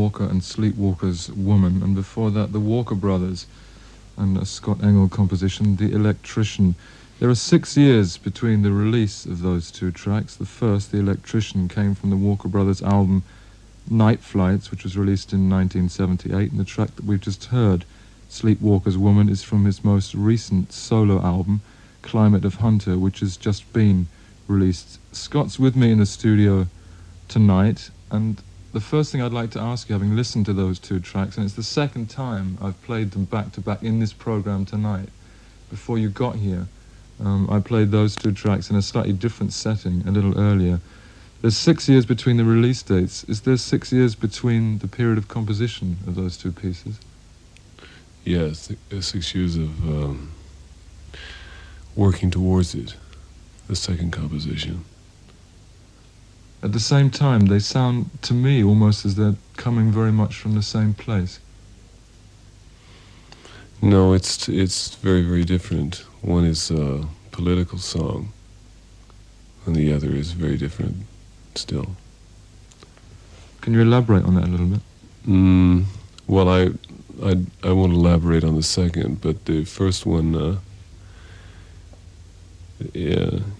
Walker and Sleepwalker's Woman, and before that the Walker Brothers and a Scott Engel composition, The Electrician. There are 6 years between the release of those two tracks. The first, The Electrician, came from the Walker Brothers album Night Flights, which was released in 1978, and the track that we've just heard, Sleepwalker's Woman, is from his most recent solo album, Climate of Hunter, which has just been released. Scott's with me in the studio tonight, and the first thing I'd like to ask you, having listened to those two tracks, and it's the second time I've played them back to back in this program tonight. Before you got here, I played those two tracks in a slightly different setting a little earlier. There's 6 years between the release dates. Is there 6 years between the period of composition of those two pieces? Yes, 6 years of working towards it, the second composition. At the same time, they sound to me almost as they're coming very much from the same place. No, it's very, very different. One is a political song, and the other is very different still. Can you elaborate on that a little bit? Well, I won't elaborate on the second, but the first one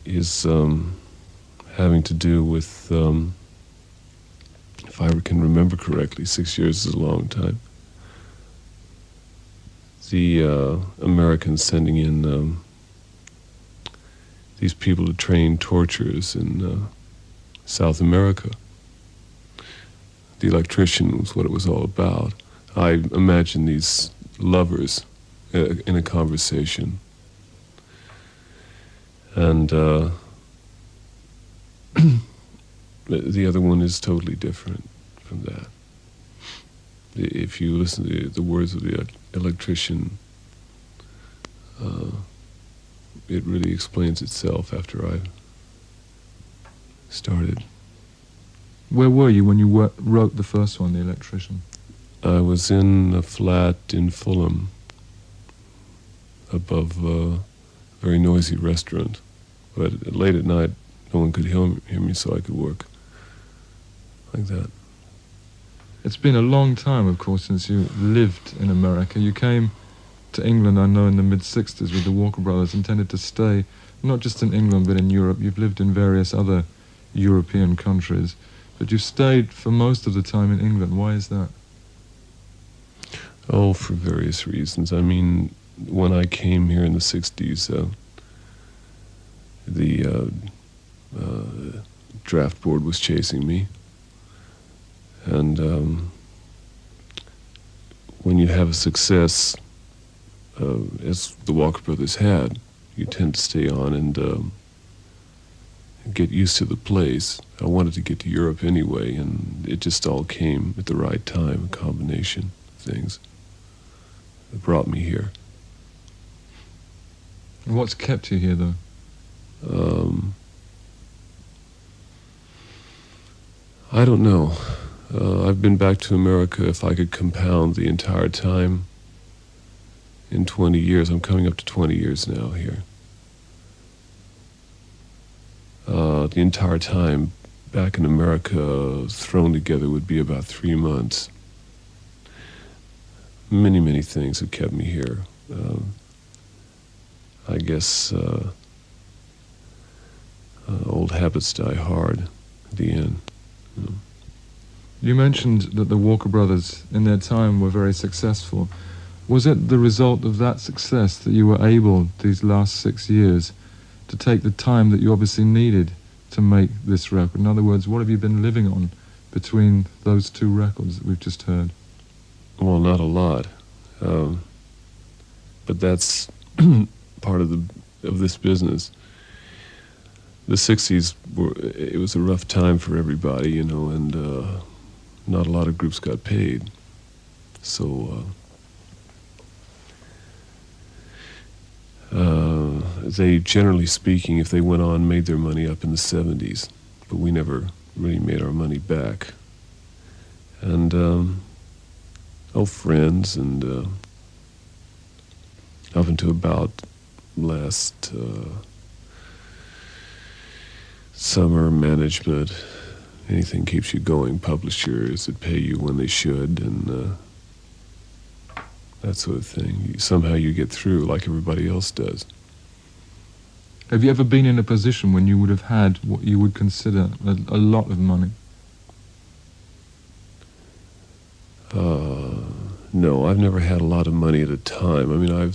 is having to do with, if I can remember correctly, 6 years is a long time. The Americans sending in these people to train torturers in South America. The Electrician was what it was all about. I imagine these lovers in a conversation. And the other one is totally different from that. If you listen to the words of the Electrician, it really explains itself after I started. Where were you when you wrote the first one, The Electrician? I was in a flat in Fulham, above a very noisy restaurant. But late at night, no one could hear me, so I could work like that. It's been a long time, of course, since you lived in America. You came to England, I know, in the mid-60s with the Walker Brothers, intended to stay not just in England but in Europe. You've lived in various other European countries, but you stayed for most of the time in England. Why is that? Oh, for various reasons. I mean, when I came here in the 60s, the draft board was chasing me. And when you have a success, as the Walker Brothers had, you tend to stay on and get used to the place. I wanted to get to Europe anyway, and it just all came at the right time, a combination of things that brought me here. And what's kept you here, though? I don't know. I've been back to America, if I could compound the entire time in 20 years. I'm coming up to 20 years now here. The entire time back in America thrown together would be about 3 months. Many, many things have kept me here. I guess old habits die hard at the end. You know. You mentioned that the Walker Brothers, in their time, were very successful. Was it the result of that success that you were able, these last 6 years, to take the time that you obviously needed to make this record? In other words, what have you been living on between those two records that we've just heard? Well, not a lot, but that's part of this business. The 60s it was a rough time for everybody, you know, and not a lot of groups got paid. So they, generally speaking, if they went on, made their money up in the 70s, but we never really made our money back. And friends, and up until about last summer, management, anything keeps you going. Publishers that pay you when they should, and that sort of thing. Somehow you get through like everybody else does. Have you ever been in a position when you would have had what you would consider a lot of money? No, I've never had a lot of money at a time. I mean,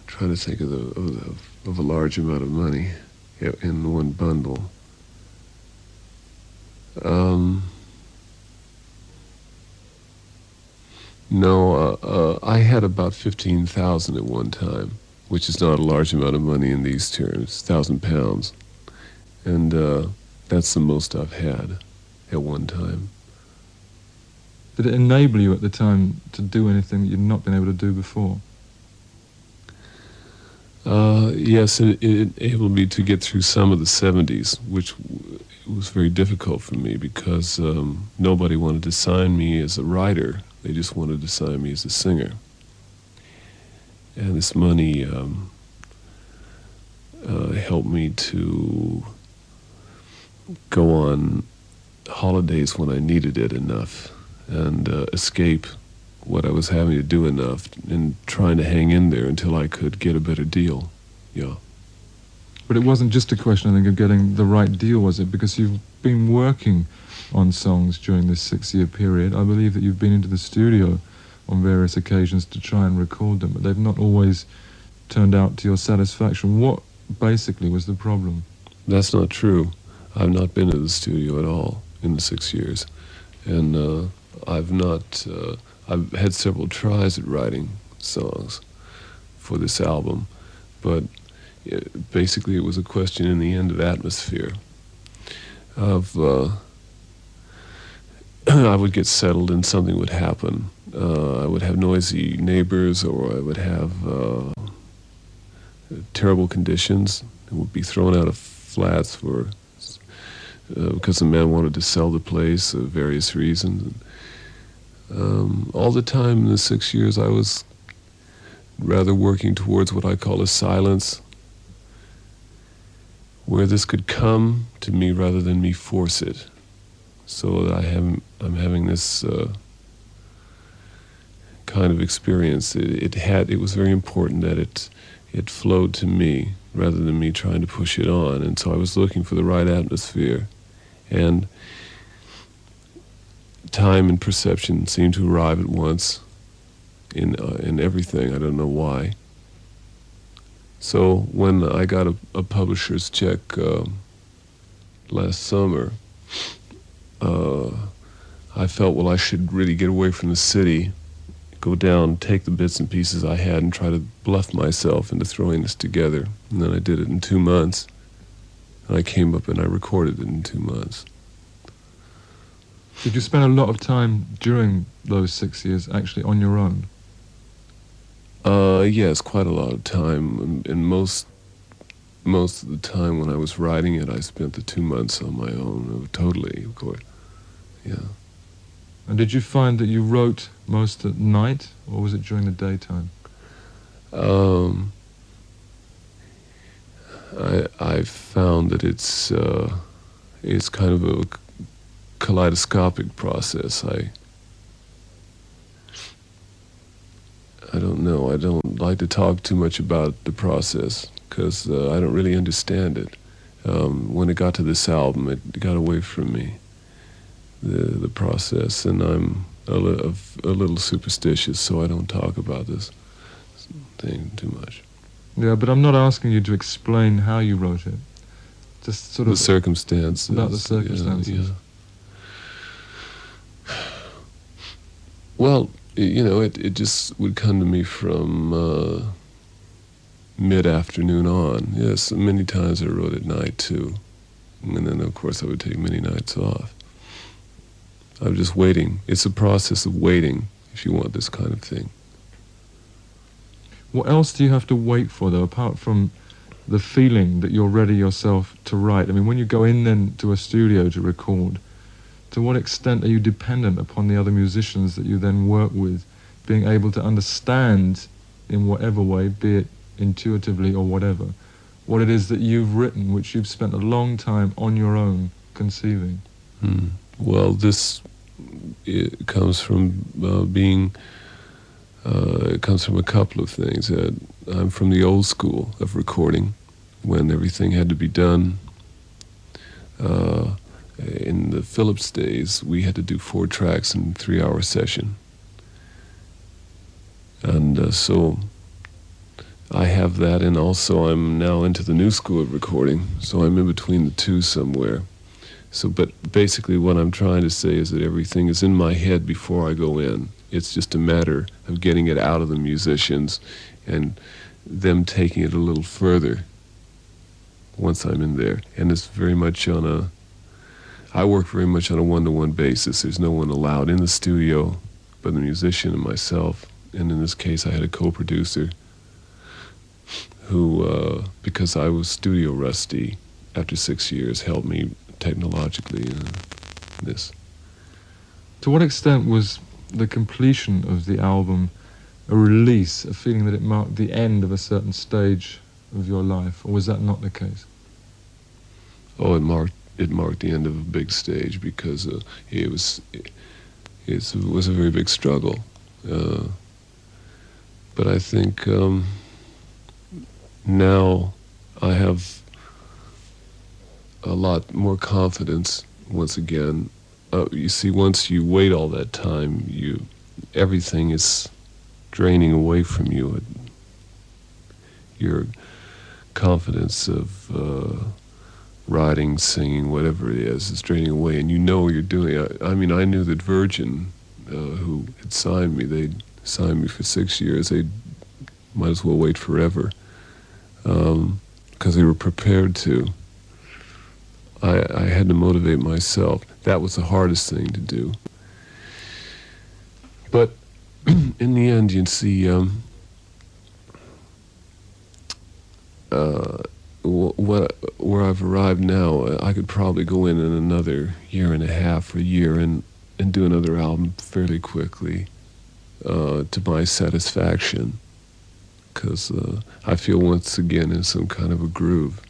trying to think of a large amount of money in one bundle. No, I had about 15,000 at one time, which is not a large amount of money in these terms, £1,000, and that's the most I've had at one time. Did it enable you at the time to do anything that you'd not been able to do before? Yes, it enabled me to get through some of the 70s, which was very difficult for me because nobody wanted to sign me as a writer. They just wanted to sign me as a singer. And this money helped me to go on holidays when I needed it enough and escape what I was having to do enough and trying to hang in there until I could get a better deal. Yeah. But it wasn't just a question, I think, of getting the right deal, was it? Because you've been working on songs during this 6-year period. I believe that you've been into the studio on various occasions to try and record them, but they've not always turned out to your satisfaction. What basically was the problem? That's not true. I've not been to the studio at all in the 6 years. And I've had several tries at writing songs for this album, but basically it was a question in the end of atmosphere. I would get settled and something would happen. I would have noisy neighbors, or I would have terrible conditions and would be thrown out of flats because the man wanted to sell the place for various reasons. All the time in the 6 years I was rather working towards what I call a silence, where this could come to me rather than me force it. So that I'm having this kind of experience. It was very important that it flowed to me rather than me trying to push it on. And so I was looking for the right atmosphere, and time and perception seemed to arrive at once in everything. I don't know why. So when I got a publisher's check last summer, I felt, well, I should really get away from the city, go down, take the bits and pieces I had, and try to bluff myself into throwing this together. And then I did it in 2 months, and I came up and I recorded it in 2 months. Did you spend a lot of time during those 6 years actually on your own? Yes, quite a lot of time, and most of the time when I was writing it, I spent the 2 months on my own, totally, of course. Yeah. And did you find that you wrote most at night, or was it during the daytime? I found that it's kind of a kaleidoscopic process. I don't know. I don't like to talk too much about the process because I don't really understand it. When it got to this album, it got away from me, the process, and I'm a little superstitious, so I don't talk about this thing too much. Yeah, but I'm not asking you to explain how you wrote it. Just sort of the circumstances. About the circumstances. Yeah. Well, it just would come to me from mid-afternoon on. Yes, many times I wrote at night, too. And then, of course, I would take many nights off. I'm just waiting. It's a process of waiting, if you want this kind of thing. What else do you have to wait for, though, apart from the feeling that you're ready yourself to write? I mean, when you go in then to a studio to record, to what extent are you dependent upon the other musicians that you then work with, being able to understand in whatever way, be it intuitively or whatever, what it is that you've written, which you've spent a long time on your own conceiving? Well, this it comes from it comes from a couple of things. I'm from the old school of recording, when everything had to be done. In the Philips days, we had to do 4 tracks in a 3-hour session. And so I have that, and also I'm now into the new school of recording, so I'm in between the two somewhere. So, but basically what I'm trying to say is that everything is in my head before I go in. It's just a matter of getting it out of the musicians and them taking it a little further once I'm in there. And it's very much I work very much on a one-to-one basis. There's no one allowed in the studio but the musician and myself. And in this case, I had a co-producer who, because I was studio rusty after 6 years, helped me technologically in this. To what extent was the completion of the album a release, a feeling that it marked the end of a certain stage of your life, or was that not the case? Oh, it marked the end of a big stage, because it was a very big struggle. But I think now I have a lot more confidence once again. You see, once you wait all that time, everything is draining away from you. Your confidence of writing, singing, whatever it is draining away, and you know what you're doing. I mean, I knew that Virgin, who had signed me, they'd signed me for 6 years. They might as well wait forever, because they were prepared to. I had to motivate myself. That was the hardest thing to do. But in the end, you see, where I've arrived now, I could probably go in another year and a half or a year and do another album fairly quickly, to my satisfaction, because I feel once again in some kind of a groove.